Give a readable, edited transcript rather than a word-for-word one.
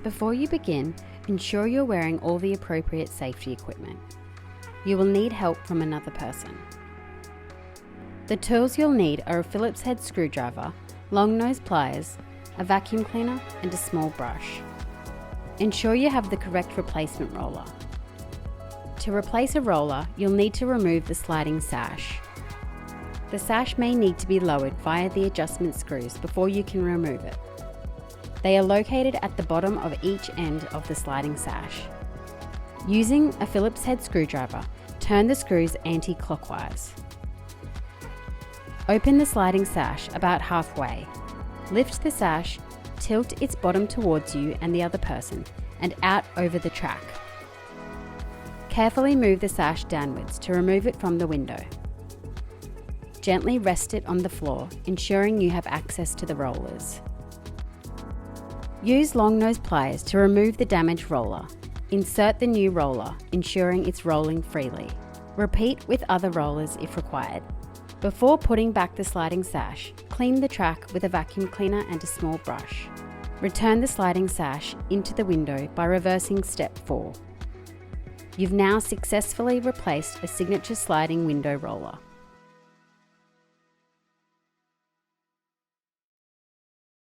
Before you begin, ensure you're wearing all the appropriate safety equipment. You will need help from another person. The tools you'll need are a Phillips head screwdriver, long nose pliers, a vacuum cleaner and a small brush. Ensure you have the correct replacement roller. To replace a roller, you'll need to remove the sliding sash. The sash may need to be lowered via the adjustment screws before you can remove it. They are located at the bottom of each end of the sliding sash. Using a Phillips head screwdriver, turn the screws anti-clockwise. Open the sliding sash about halfway. Lift the sash, tilt its bottom towards you and the other person, and out over the track. Carefully move the sash downwards to remove it from the window. Gently rest it on the floor, ensuring you have access to the rollers. Use long nose pliers to remove the damaged roller. Insert the new roller, ensuring it's rolling freely. Repeat with other rollers if required. Before putting back the sliding sash, clean the track with a vacuum cleaner and a small brush. Return the sliding sash into the window by reversing step 4. You've now successfully replaced a signature sliding window roller.